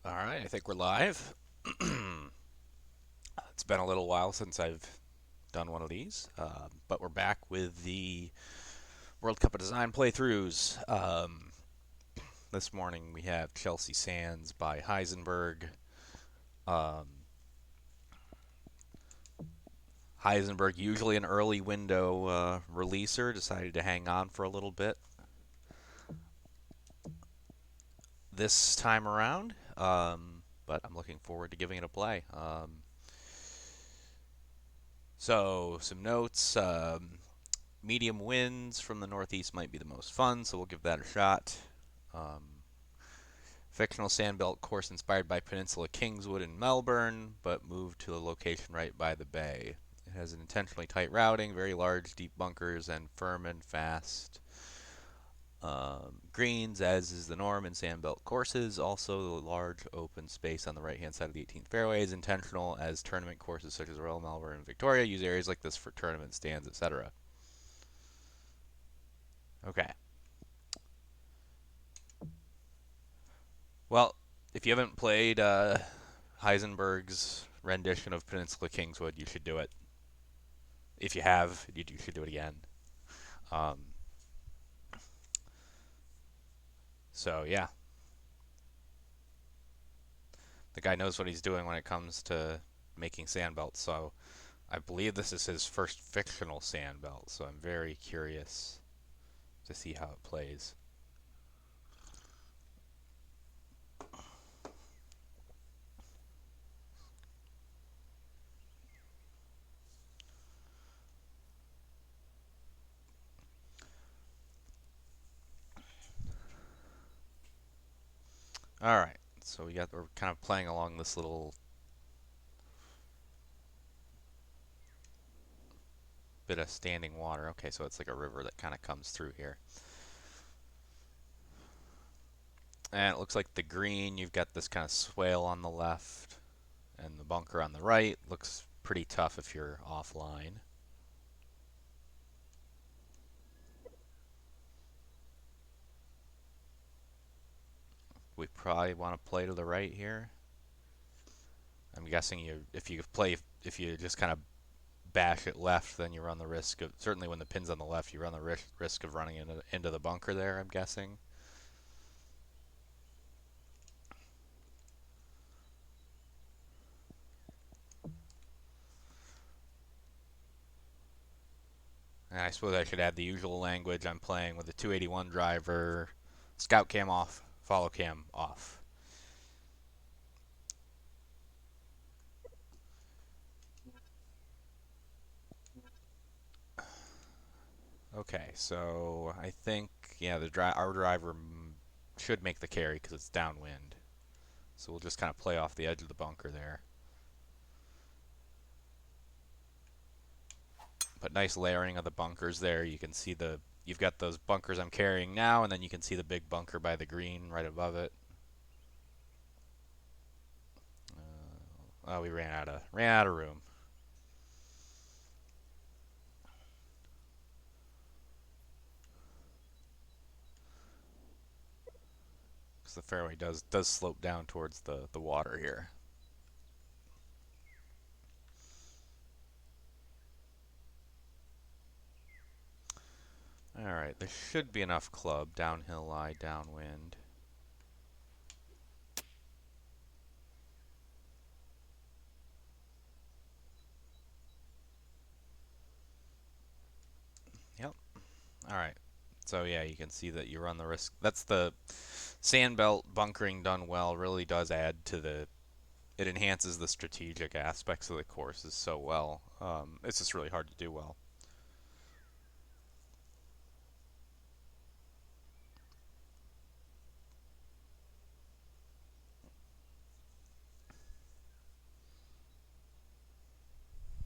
All right, I think we're live. It's been a little while since I've done one of these, but we're back with the World Cup of Design playthroughs. This morning we have Chelsea Sands by Heisenberg. Um, Heisenberg, usually an early window releaser, decided to hang on for a little bit this time around, but I'm looking forward to giving it a play. So, some notes. Medium winds from the northeast might be the most fun, so we'll give that a shot. Um, Fictional sandbelt course inspired by Peninsula Kingswood in Melbourne, but moved to a location right by the bay. It has an intentionally tight routing, very large, deep bunkers, and firm and fast greens, as is the norm in sandbelt courses. Also, the large open space on the right-hand side of the 18th fairway is intentional, as tournament courses such as Royal Melbourne and Victoria use areas like this for tournament stands, etc. Okay. Well, if you haven't played Heisenberg's rendition of Peninsula Kingswood, you should do it. If you have, you should do it again. Um, so yeah, the guy knows what he's doing when it comes to making sandbelts. So I believe this is his first fictional sandbelt. So I'm very curious to see how it plays. All right, so we're kind of playing along this little bit of standing water. Okay, so it's like a river that kind of comes through here. And it looks like the green, you've got this kind of swale on the left, and the bunker on the right. Looks pretty tough if you're offline. We probably want to play to the right here. I'm guessing if you just kind of bash it left, then you run the risk of, certainly when the pin's on the left, you run the risk of running into the bunker there, I'm guessing. And I suppose I should add the usual language. I'm playing with a 281 driver, scout cam off, follow cam off. Okay, so I think yeah, our driver should make the carry because it's downwind. So we'll just kind of play off the edge of the bunker there. But nice layering of the bunkers there. You can see you've got those bunkers I'm carrying now, and then you can see the big bunker by the green right above it. Oh, we ran out of room. Because the fairway does slope down towards the water here. All right, there should be enough club. Downhill lie, downwind. Yep. All right. So yeah, you can see that you run the risk. That's the sandbelt bunkering done well. Really does add to it enhances the strategic aspects of the courses so well. It's just really hard to do well.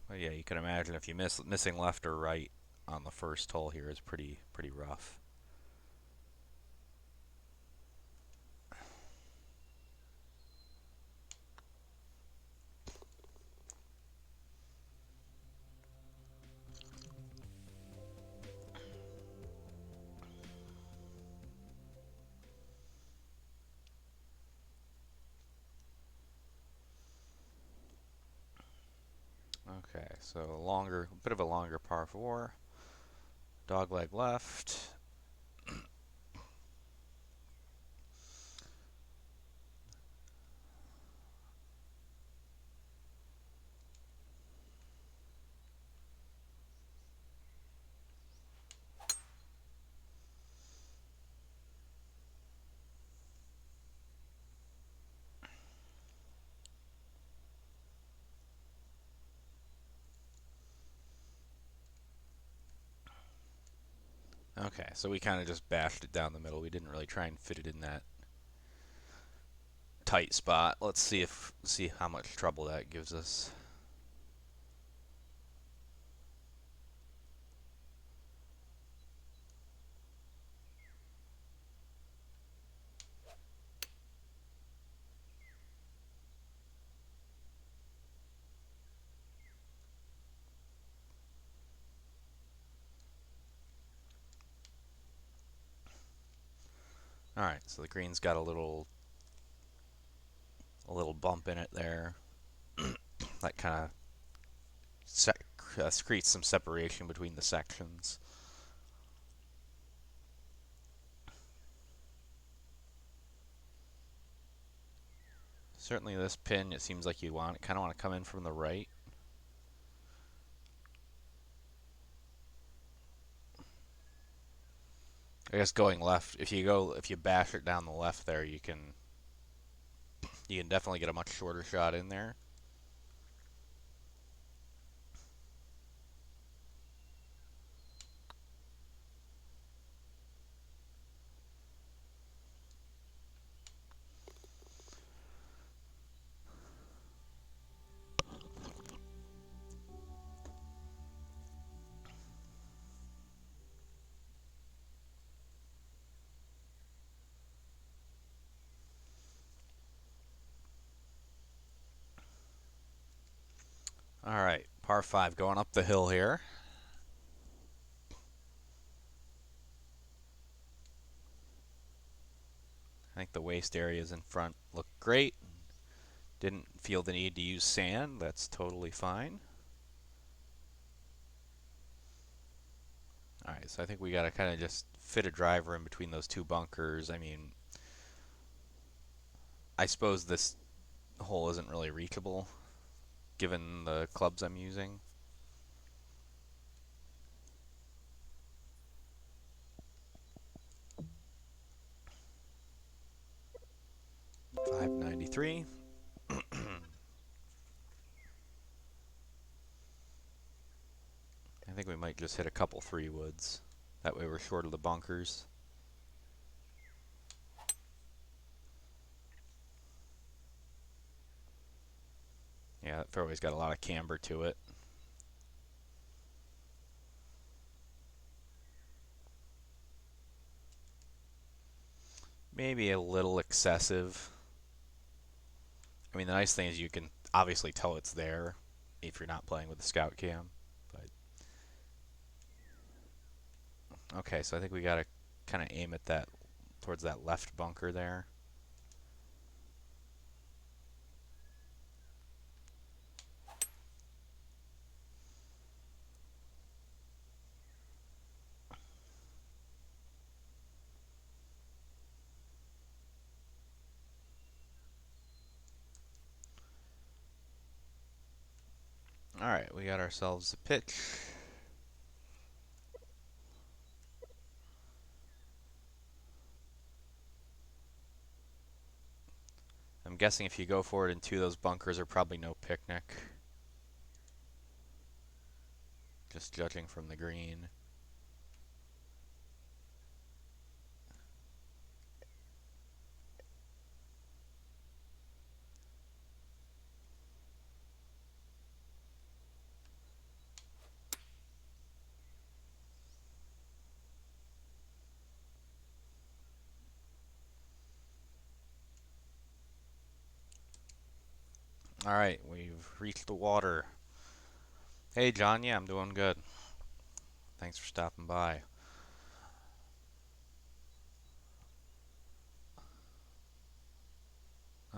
But yeah, you can imagine if you missing left or right on the first hole here is pretty rough. so a bit of a longer par 4. Dogleg left. Okay, so we kind of just bashed it down the middle. We didn't really try and fit it in that tight spot. Let's see how much trouble that gives us. All right, so the green's got a little bump in it there. That kind of creates some separation between the sections. Certainly this pin, it seems like you kind of want to come in from the right. I guess going left, if you bash it down the left there, you can definitely get a much shorter shot in there. All right, par 5 going up the hill here. I think the waist areas in front look great. Didn't feel the need to use sand. That's totally fine. All right, so I think we got to kind of just fit a driver in between those two bunkers. I mean, I suppose this hole isn't really reachable given the clubs I'm using. .593. I think we might just hit a couple 3-woods. That way we're short of the bunkers. Yeah, that fairway's got a lot of camber to it. Maybe a little excessive. I mean, the nice thing is you can obviously tell it's there if you're not playing with the scout cam. But okay, so I think we got to kind of aim at that towards that left bunker there. All right, we got ourselves a pitch. I'm guessing if you go for it in 2, those bunkers are probably no picnic. Just judging from the green. All right, we've reached the water. Hey, John. Yeah, I'm doing good. Thanks for stopping by.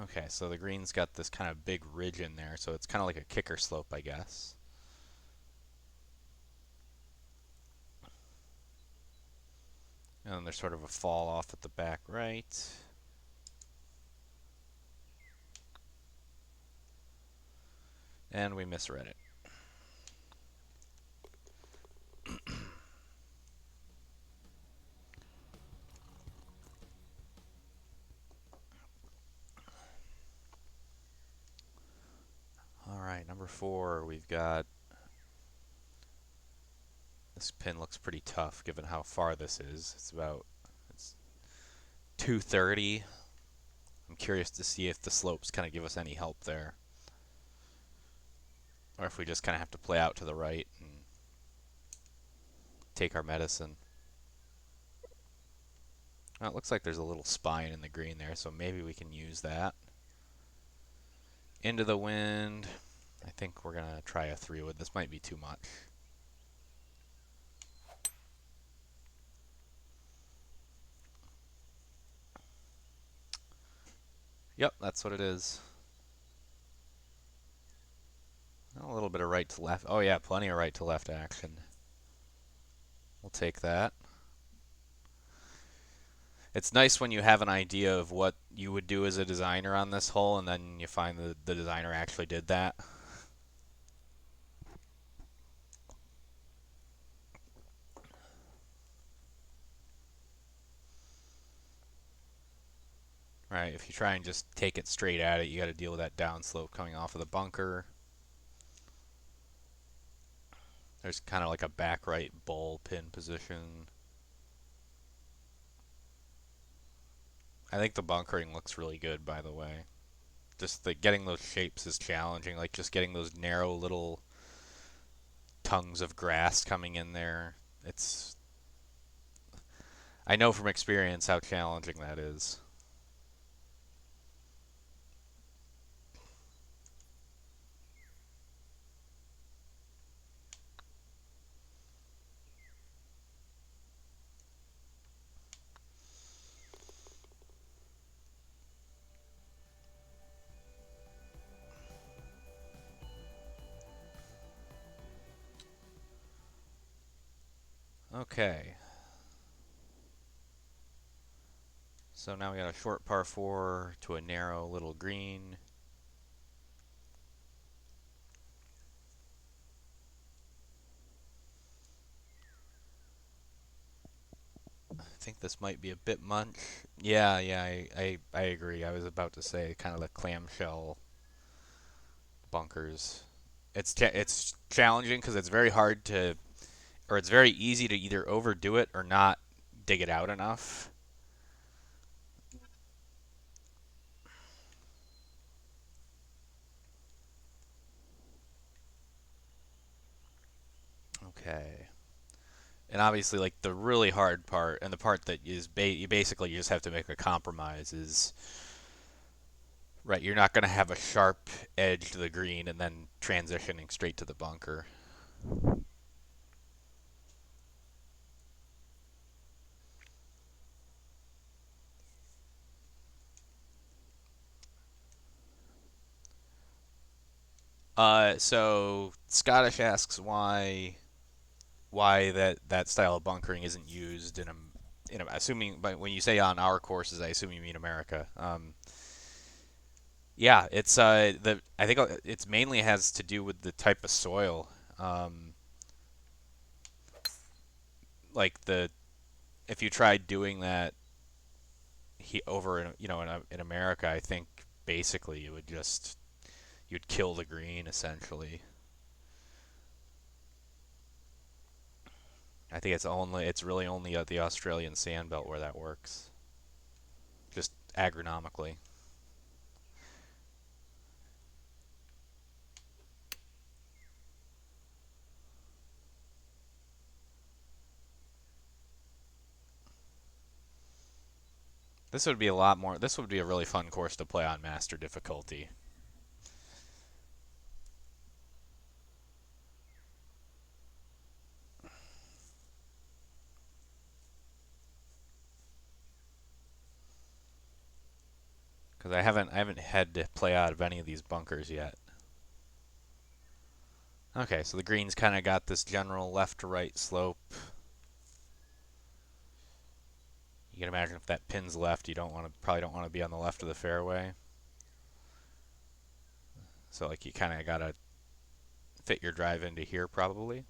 Okay, so the green's got this kind of big ridge in there, so it's kind of like a kicker slope, I guess. And then there's sort of a fall off at the back right. And we misread it. All right, number 4, we've got... This pin looks pretty tough given how far this is. It's 230. I'm curious to see if the slopes kind of give us any help there. Or if we just kind of have to play out to the right and take our medicine. Well, it looks like there's a little spine in the green there, so maybe we can use that. Into the wind. I think we're going to try a 3-wood. This might be too much. Yep, that's what it is. A little bit of right to left. Oh yeah, plenty of right to left action. We'll take that. It's nice when you have an idea of what you would do as a designer on this hole, and then you find that the designer actually did that. Right, if you try and just take it straight at it, you got to deal with that downslope coming off of the bunker. There's kind of like a back right bull pin position. I think the bunkering looks really good, by the way. Just getting those shapes is challenging, like just getting those narrow little tongues of grass coming in there. I know from experience how challenging that is. Okay. So now we got a short par 4 to a narrow little green. I think this might be a bit much. Yeah, I agree. I was about to say kind of the clamshell bunkers. It's challenging because it's very hard to, or it's very easy to either overdo it or not dig it out enough. Okay. And obviously, like the really hard part, and the part that is you basically just have to make a compromise is right. You're not going to have a sharp edge to the green and then transitioning straight to the bunker. So Scottish asks why that style of bunkering isn't used assuming, but when you say on our courses, I assume you mean America. Yeah, it's the I think it's mainly has to do with the type of soil. Um, like the if you tried doing that over in America, I think basically you'd kill the green essentially. I think it's really only at the Australian sandbelt where that works, just agronomically. This would be a lot more. This would be a really fun course to play on master difficulty. Because I haven't had to play out of any of these bunkers yet. Okay, so the green's kind of got this general left to right slope. can imagine if that pin's left, you probably don't want to be on the left of the fairway. So like you kind of gotta fit your drive into here probably.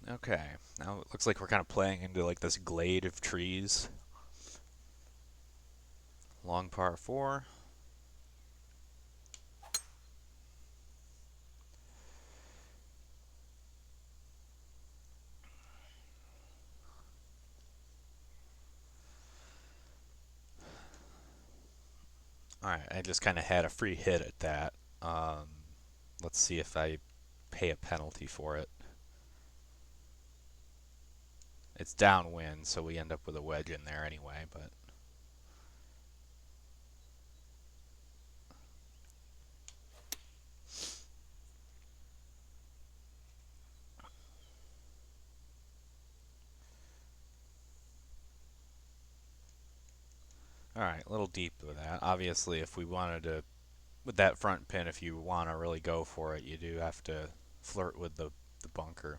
Okay, now it looks like we're kind of playing into like this glade of trees. Long par 4. Alright, I just kind of had a free hit at that. Um, let's see if I pay a penalty for it. It's downwind, so we end up with a wedge in there anyway, but alright, a little deep with that. Obviously, if we wanted to, with that front pin, if you want to really go for it, you do have to flirt with the bunker.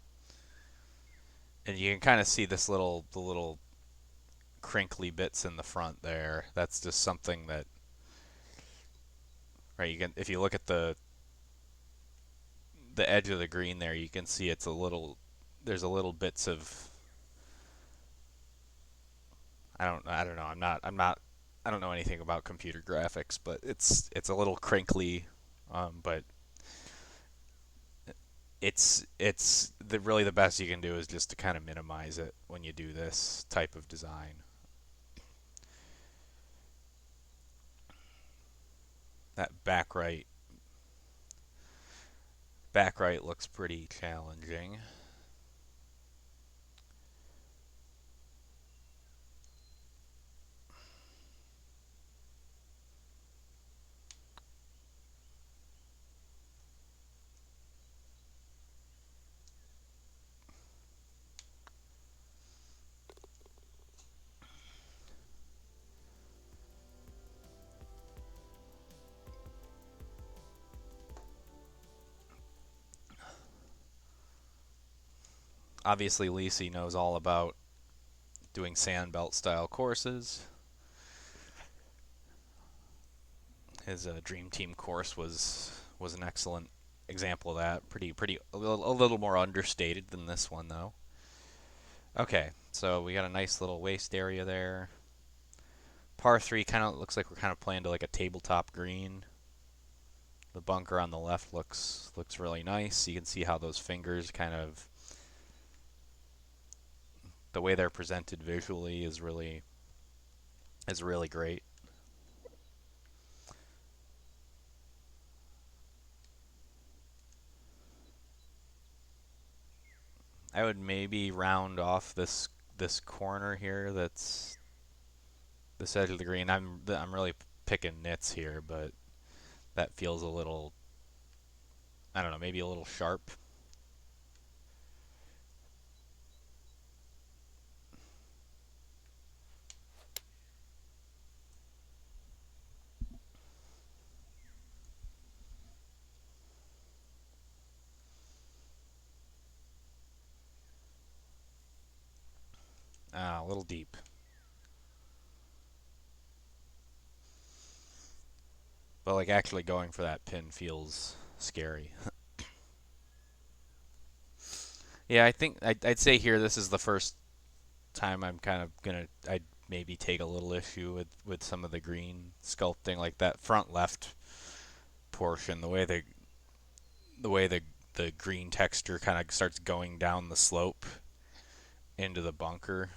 And you can kind of see the little crinkly bits in the front there. That's just something that, right, you can, if you look at the edge of the green there, you can see it's a little, there's a little bits of, I don't know. I don't know anything about computer graphics, but it's a little crinkly, but really the best you can do is just to kind of minimize it when you do this type of design. That back right looks pretty challenging. Obviously, Lisi knows all about doing sandbelt style courses. His Dream Team course was an excellent example of that. Pretty a little more understated than this one though. Okay, so we got a nice little waste area there. Par 3 kind of looks like we're kind of playing to like a tabletop green. The bunker on the left looks really nice. You can see how those fingers kind of, the way they're presented visually is really great. I would maybe round off this corner here. That's this edge of the green. I'm really picking nits here, but that feels a little, I don't know, maybe a little sharp. A little deep. But like actually going for that pin feels scary. Yeah, I think I'd say here this is the first time I'm kind of gonna, I'd maybe take a little issue with some of the green sculpting, like that front left portion, the way the green texture kind of starts going down the slope into the bunker.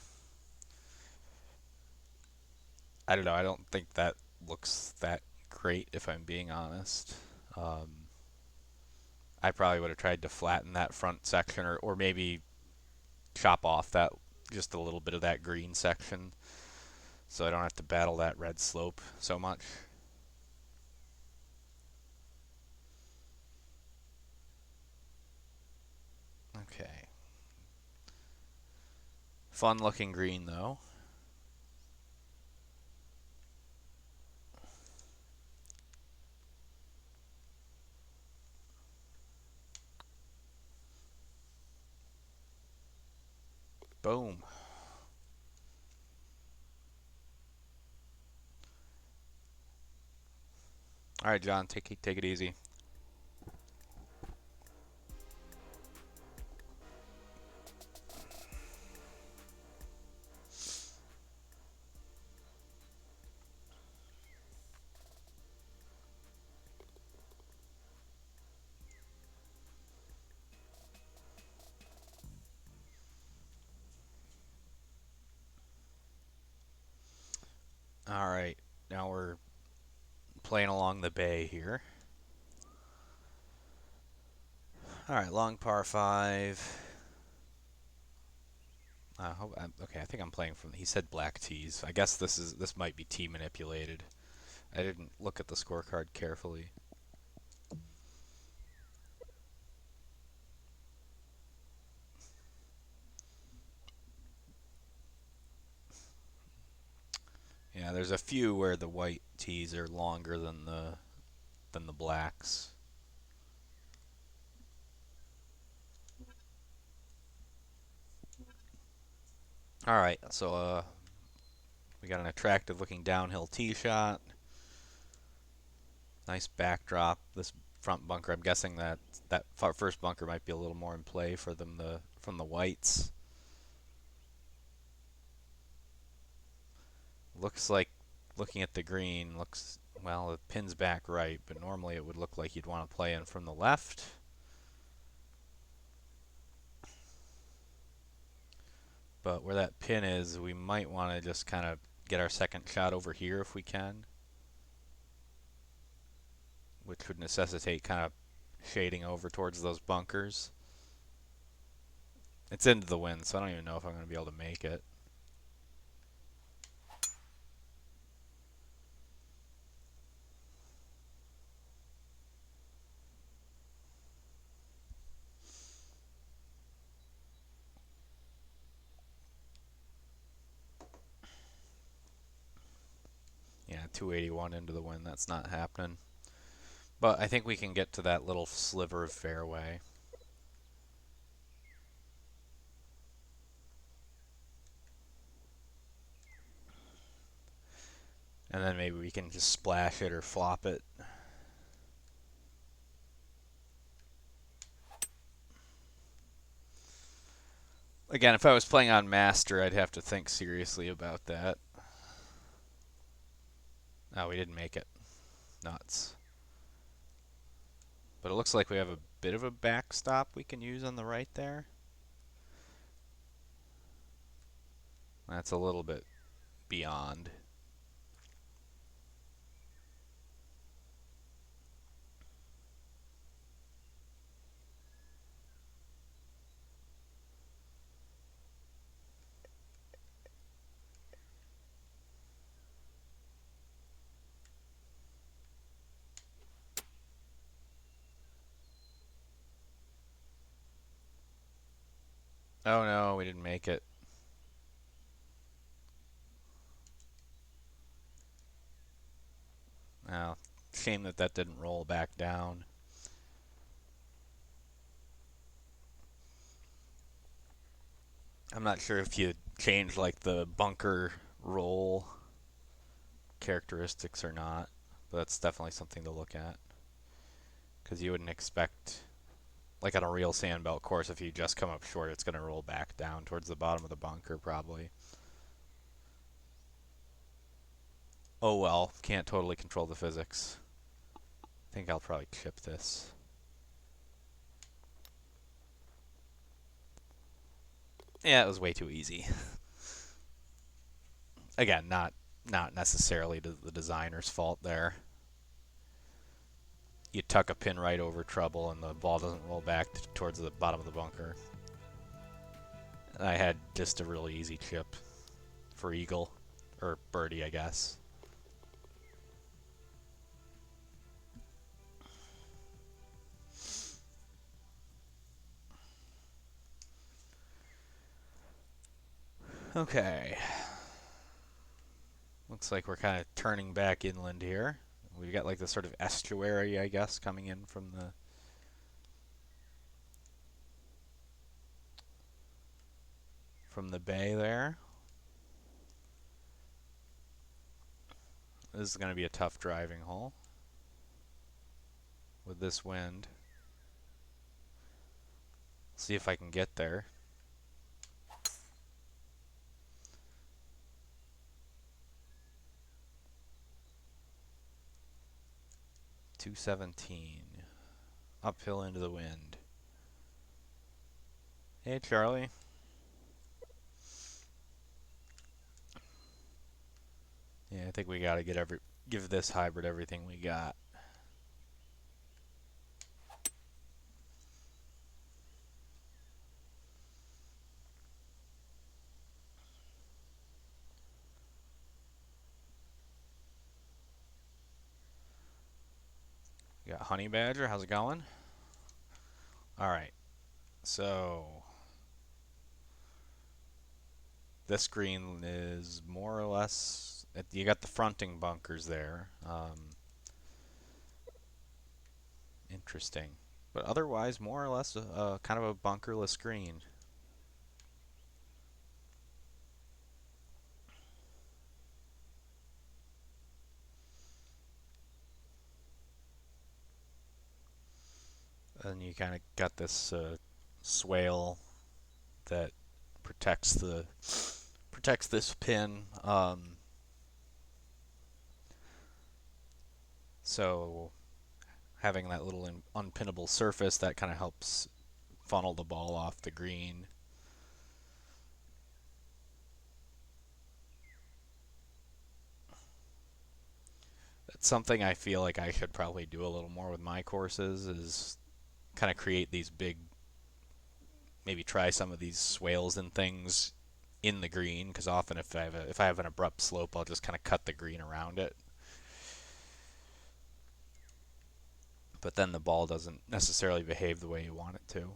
I don't know. I don't think that looks that great, if I'm being honest. Um, I probably would have tried to flatten that front section, or maybe chop off that just a little bit of that green section, so I don't have to battle that red slope so much. Okay. Fun looking green though. Boom. All right, John, take it easy. All right, now we're playing along the bay here. All right, long par five. Okay, I think I'm playing from. He said black tees. I guess this might be tee manipulated. I didn't look at the scorecard carefully. Yeah, there's a few where the white tees are longer than the blacks. All right, so we got an attractive looking downhill tee shot. Nice backdrop. This front bunker, I'm guessing that first bunker might be a little more in play for them from the whites. Looks like, looking at the green, looks, well, the pin's back right, but normally it would look like you'd want to play in from the left. But where that pin is, we might want to just kind of get our second shot over here if we can, which would necessitate kind of shading over towards those bunkers. It's into the wind, so I don't even know if I'm going to be able to make it. Yeah, 281 into the wind, that's not happening. But I think we can get to that little sliver of fairway. And then maybe we can just splash it or flop it. Again, if I was playing on Master, I'd have to think seriously about that. Oh, we didn't make it. Nuts. But it looks like we have a bit of a backstop we can use on the right there. That's a little bit beyond. Oh no, we didn't make it. Oh, shame that that didn't roll back down. I'm not sure if you change like the bunker roll characteristics or not, but that's definitely something to look at. Because you wouldn't expect, like on a real sandbelt course, if you just come up short, it's going to roll back down towards the bottom of the bunker probably. Oh well, can't totally control the physics. I think I'll probably chip this. Yeah, it was way too easy. Again, not necessarily the designer's fault there. You tuck a pin right over trouble and the ball doesn't roll back towards the bottom of the bunker. I had just a really easy chip for eagle, or birdie, I guess. Okay. Looks like we're kind of turning back inland here. We've got like this sort of estuary, I guess, coming in from the bay there. This is going to be a tough driving hole with this wind. See if I can get there. 217. Uphill into the wind. Hey, Charlie. Yeah, I think we got to give this hybrid everything we got. We got Honey Badger. How's it going? All right. So this green is more or less. You got the fronting bunkers there. Interesting. But otherwise, more or less, kind of a bunkerless green. And you kind of got this swale that protects the protects this pin. So having that little unpinnable surface that kind of helps funnel the ball off the green. That's something I feel like I should probably do a little more with my courses is kind of create these big, maybe try some of these swales and things in the green because often if I have an abrupt slope, I'll just kind of cut the green around it. But then the ball doesn't necessarily behave the way you want it to.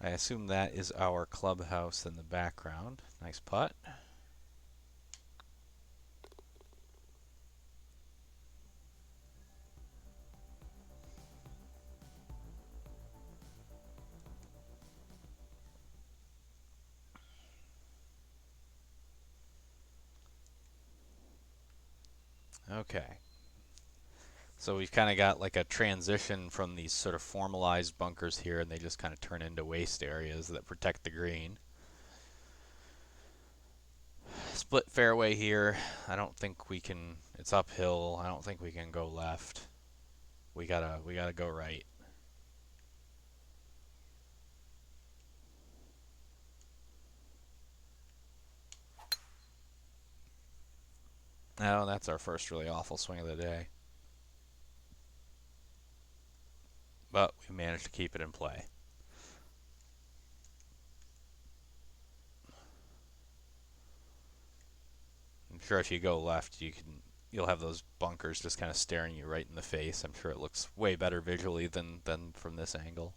I assume that is our clubhouse in the background. Nice putt. Okay. So we've kind of got like a transition from these sort of formalized bunkers here, and they just kind of turn into waste areas that protect the green. Split fairway here. I don't think we can. It's uphill. I don't think we can go left. We gotta go right. No, that's our first really awful swing of the day. But we managed to keep it in play. I'm sure if you go left, you'll have those bunkers just kind of staring you right in the face. I'm sure it looks way better visually than from this angle.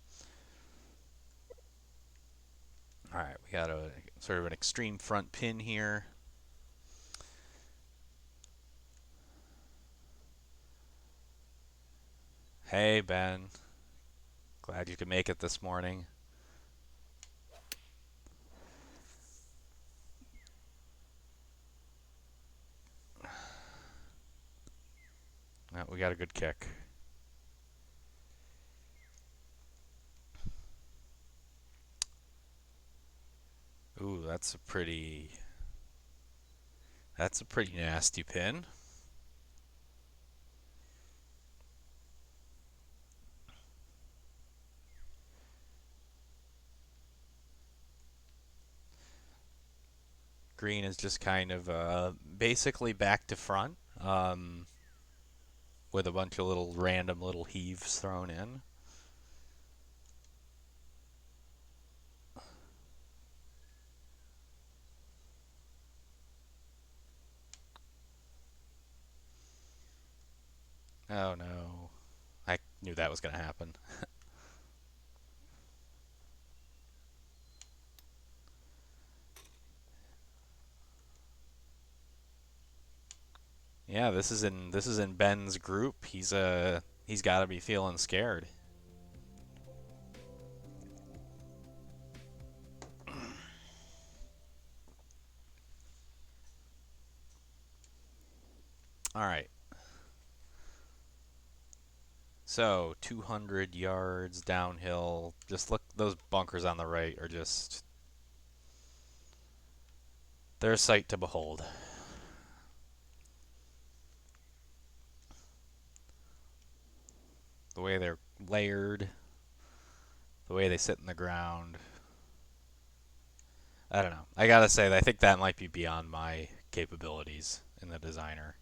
All right, we got a sort of an extreme front pin here. Hey Ben, glad you could make it this morning. We got a good kick. Ooh, that's a pretty nasty pin. Green is just kind of basically back to front with a bunch of little random little heaves thrown in. Oh no. I knew that was going to happen. Yeah, this is in Ben's group. He's got to be feeling scared. All right. So, 200 yards downhill. Just look, those bunkers on the right are just, they're a sight to behold. The way they're layered, the way they sit in the ground. I don't know. I gotta say, I think that might be beyond my capabilities in the designer.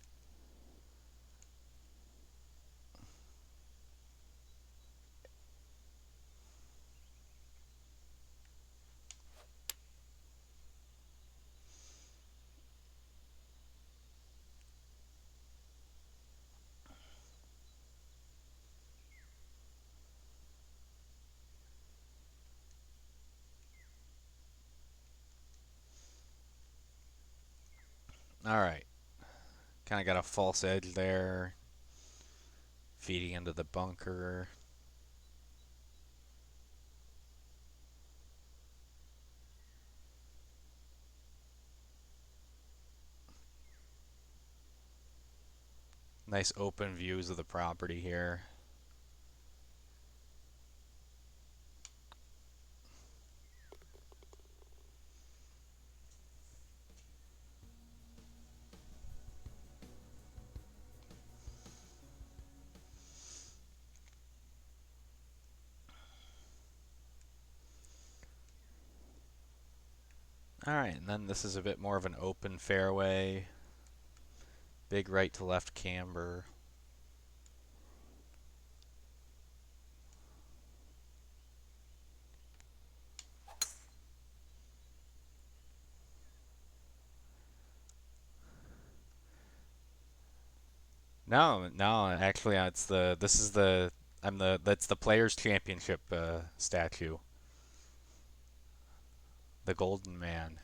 All right. Kind of got a false edge there, feeding into the bunker. Nice open views of the property here. All right, and then this is a bit more of an open fairway. Big right to left camber. No, no, actually, it's the this is the I'm the that's the Players Championship statue, the Golden Man.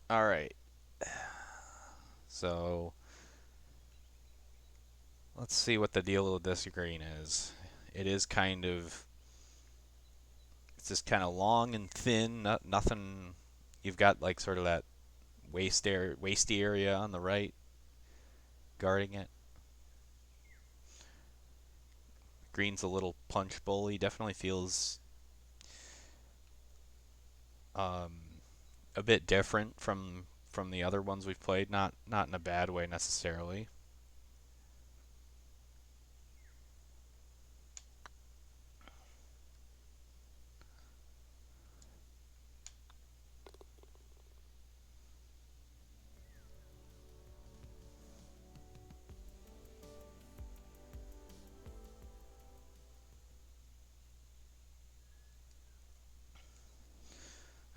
All right, so let's see what the deal with this green is. It is kind of it's just kind of long and thin. Nothing. You've got like sort of that wasty area on the right guarding it. Green's a little punch bowl. He definitely feels um, a bit different from the other ones we've played. Not in a bad way necessarily.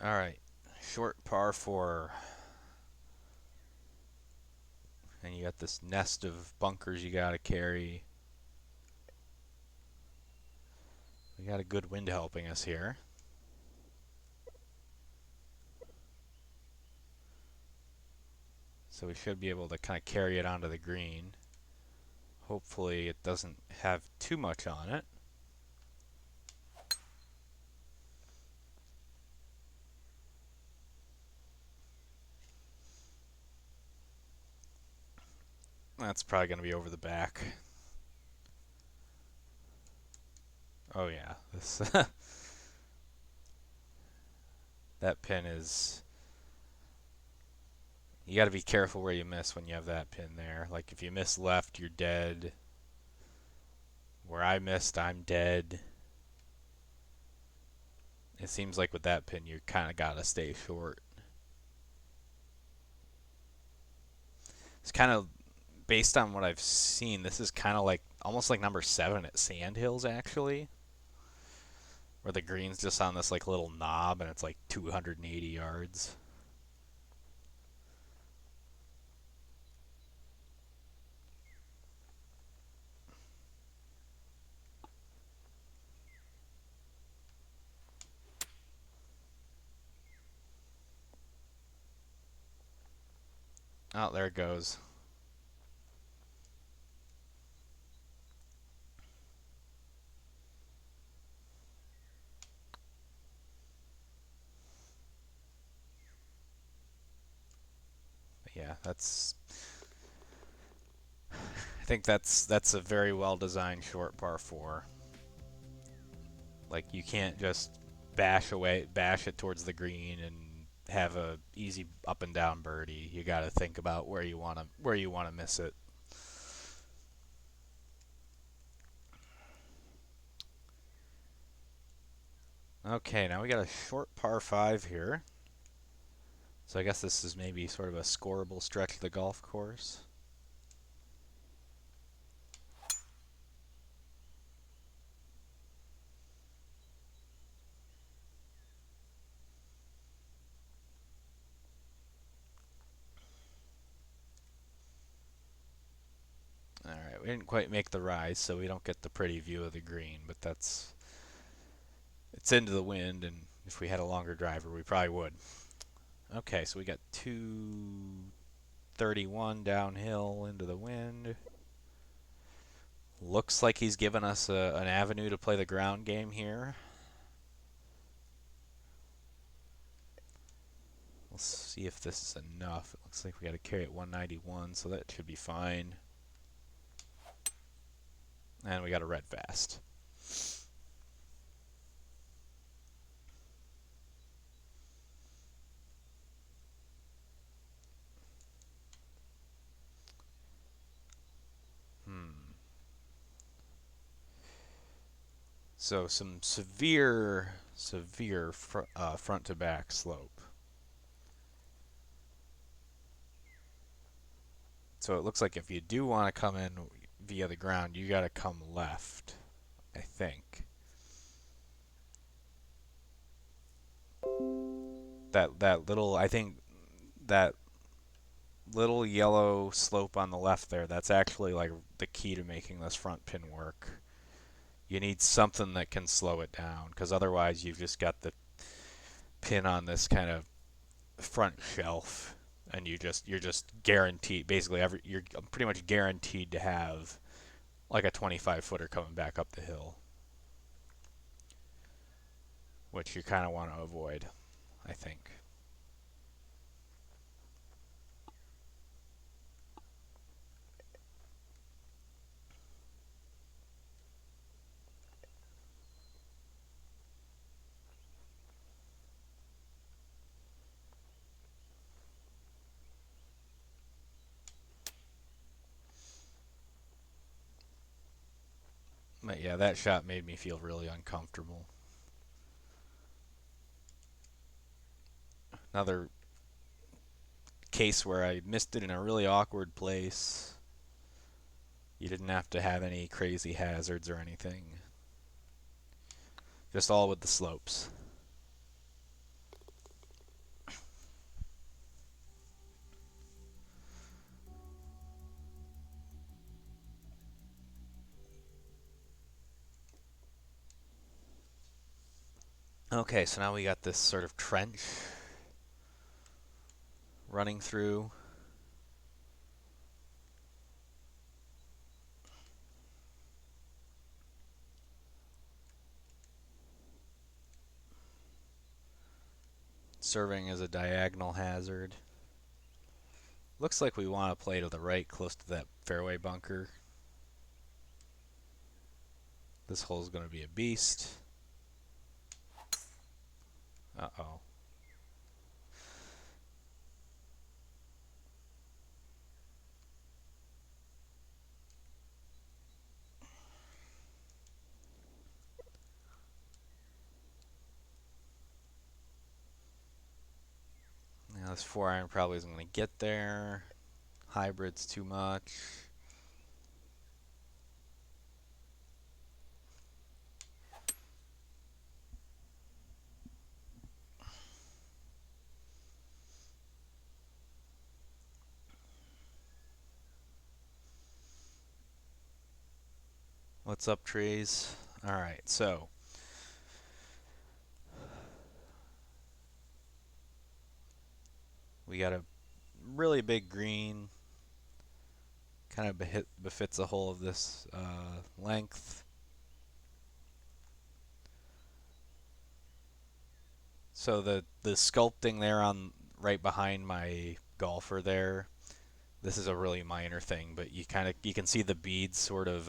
All right, short par four, and you got this nest of bunkers you got to carry. We got a good wind helping us here. So we should be able to kind of carry it onto the green. Hopefully it doesn't have too much on it. That's probably going to be over the back. Oh yeah, this that pin is. You got to be careful where you miss when you have that pin there. Like if you miss left, you're dead. Where I missed, I'm dead. It seems like with that pin, you kind of got to stay short. It's kind of based on what I've seen. This is kind of like almost like number 7 at Sandhills actually, where the green's just on this like little knob and it's like 280 yards. Oh, there it goes. Yeah, that's. I think that's a very well designed short par four. Like you can't just bash it towards the green and have a easy up and down birdie. You got to think about where you want to miss it. Okay, now we got a short par five here. So I guess this is maybe sort of a scoreable stretch of the golf course. All right, we didn't quite make the rise, so we don't get the pretty view of the green, but it's into the wind, and if we had a longer driver, we probably would. Okay, so we got 231 downhill into the wind. Looks like he's given us an avenue to play the ground game here. Let's see if this is enough. It looks like we got to carry at 191, so that should be fine. And we got a red fast. Hmm. So some severe front to back slope. So it looks like if you do want to come in via the ground, you got to come left, I think. That little, I think that little yellow slope on the left there, that's actually like the key to making this front pin work. You need something that can slow it down, because otherwise you've just got the pin on this kind of front shelf, and you're just guaranteed, basically you're pretty much guaranteed to have like a 25 footer coming back up the hill, which you kind of want to avoid, I think. But yeah, that shot made me feel really uncomfortable. Another case where I missed it in a really awkward place. You didn't have to have any crazy hazards or anything. Just all with the slopes. Okay, so now we got this sort of trench running through. Serving as a diagonal hazard. Looks like we want to play to the right, close to that fairway bunker. This hole's going to be a beast. Uh-oh. Now this 4 iron probably isn't going to get there. Hybrid's too much. What's up, trees? Alright, so we got a really big green. Kind of befits the whole of this length. So the sculpting there on right behind my golfer there, this is a really minor thing, but you can see the beads sort of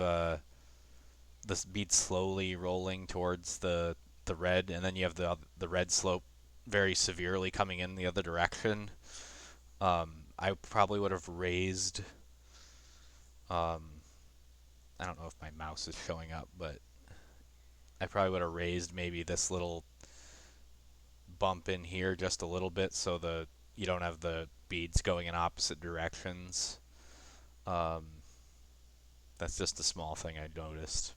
the beads slowly rolling towards the red, and then you have the red slope very severely coming in the other direction. I probably would have raised. Um, I don't know if my mouse is showing up, but I probably would have raised maybe this little bump in here just a little bit so the you don't have the beads going in opposite directions. Um, that's just a small thing I noticed.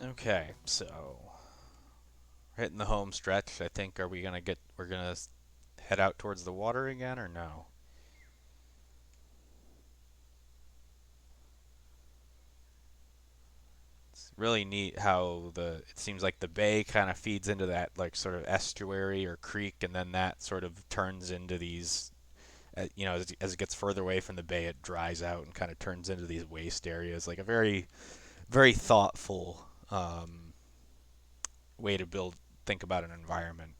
Okay, so hitting the home stretch. I think we're gonna head out towards the water again or no? It's really neat how it seems like the bay kind of feeds into that like sort of estuary or creek, and then that sort of turns into these as it gets further away from the bay, it dries out and kind of turns into these waste areas. Like a very, very thoughtful way to think about an environment.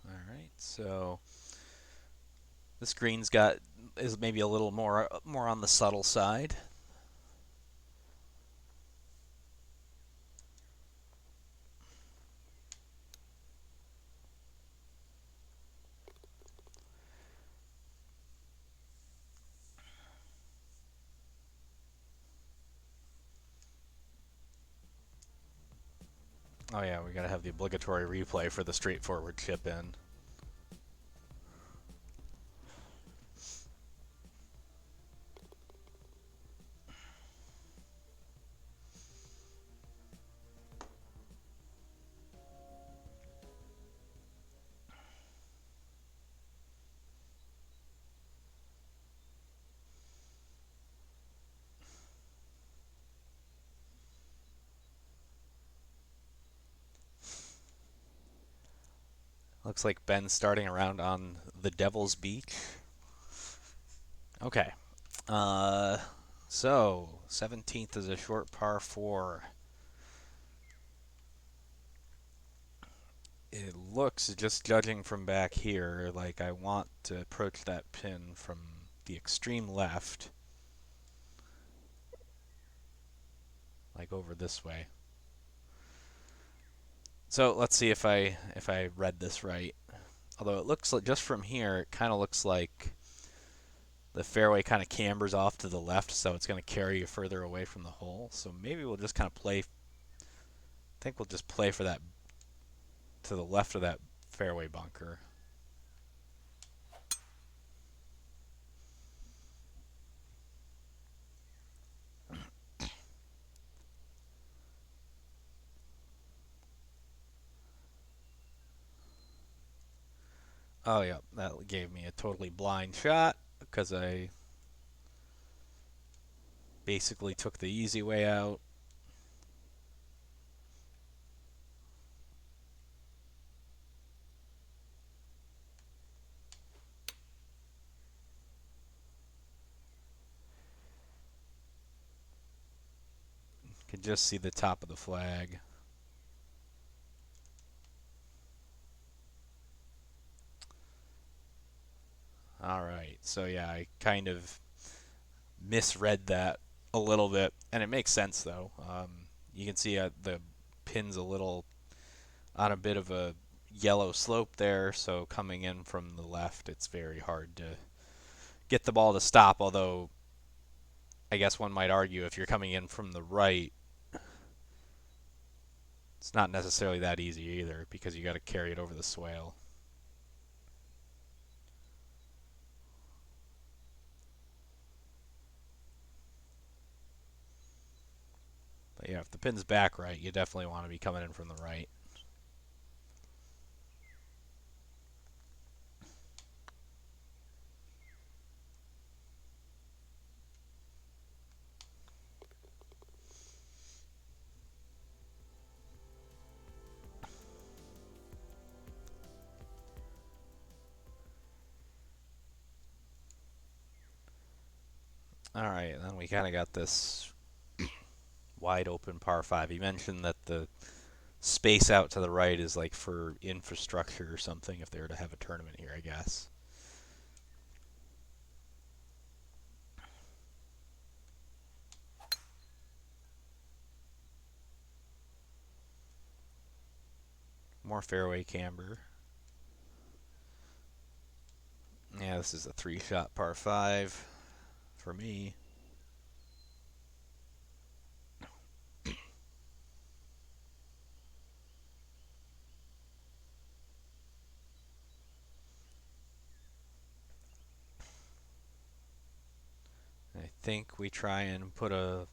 All right, so this green's got is maybe a little more on the subtle side. Oh yeah, we gotta have the obligatory replay for the straightforward chip in. Looks like Ben's starting around on the Devil's Beach. Okay. Uh, so 17th is a short par four. It looks, just judging from back here, like I want to approach that pin from the extreme left, like over this way. So let's see if I read this right. Although it looks like just from here, it kind of looks like the fairway kind of cambers off to the left, so it's going to carry you further away from the hole. So maybe we'll just kind of play. I think we'll just play for that to the left of that fairway bunker. Oh yeah, that gave me a totally blind shot because I basically took the easy way out. can just see the top of the flag. All right, so yeah, I kind of misread that a little bit, and it makes sense though. You can see the pin's a little on a bit of a yellow slope there, so coming in from the left, it's very hard to get the ball to stop. Although, I guess one might argue if you're coming in from the right, it's not necessarily that easy either because you got to carry it over the swale. But yeah, if the pin's back right, you definitely want to be coming in from the right. All right, then we kind of got this wide open par 5. You mentioned that the space out to the right is like for infrastructure or something if they were to have a tournament here, I guess. More fairway camber. Yeah, this is a 3-shot par 5 for me. I think we try and put a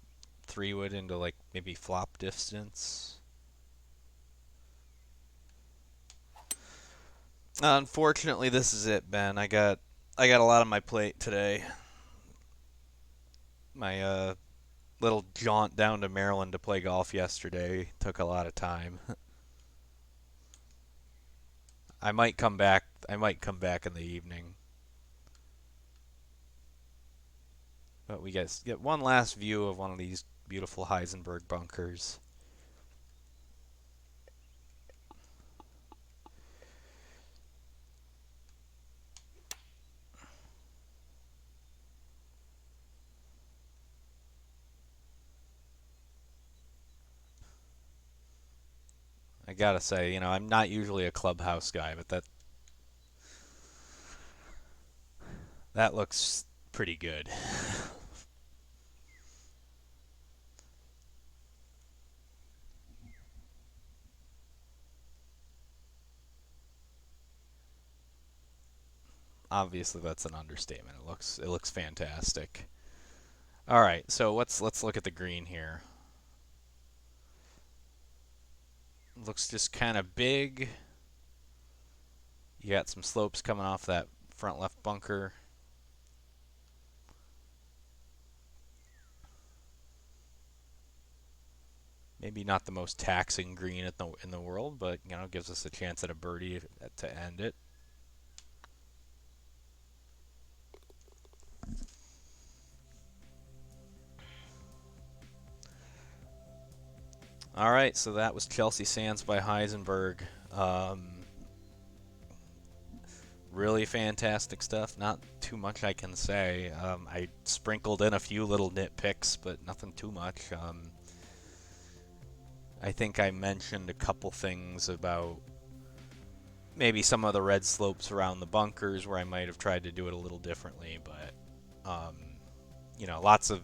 3-wood into like maybe flop distance. Unfortunately, this is it, Ben. I got a lot on my plate today. My little jaunt down to Maryland to play golf yesterday took a lot of time. I might come back. I might come back in the evening. But we get one last view of one of these beautiful Heisenberg bunkers. I gotta say, I'm not usually a clubhouse guy, but that looks pretty good. Obviously, that's an understatement. It looks fantastic. All right, so let's look at the green here. Looks just kind of big. You got some slopes coming off that front left bunker. Maybe not the most taxing green in the world, but gives us a chance at a birdie to end it. All right, so that was Chelsea Sands by Heisenberg. Really fantastic stuff. Not too much I can say. I sprinkled in a few little nitpicks, but nothing too much. I think I mentioned a couple things about maybe some of the red slopes around the bunkers where I might have tried to do it a little differently, but lots of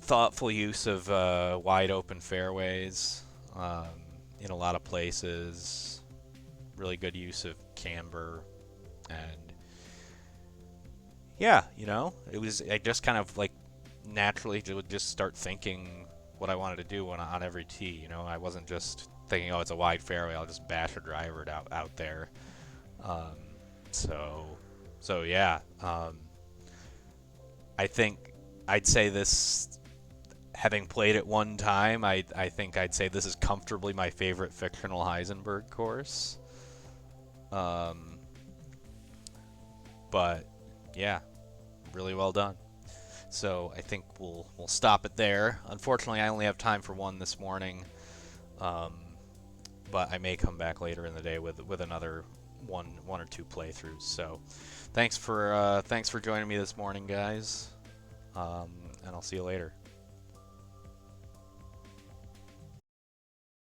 thoughtful use of wide open fairways in a lot of places. Really good use of camber, and yeah, I just kind of like naturally would just start thinking what I wanted to do on every tee. I wasn't just thinking, oh, it's a wide fairway, I'll just bash a driver out there. Um, so yeah, I think I'd say this, having played it one time, I think I'd say this is comfortably my favorite fictional Heisenberg course. But yeah, really well done. So I think we'll stop it there. Unfortunately, I only have time for one this morning, um, but I may come back later in the day with another one or two playthroughs. So thanks for joining me this morning, guys, and I'll see you later.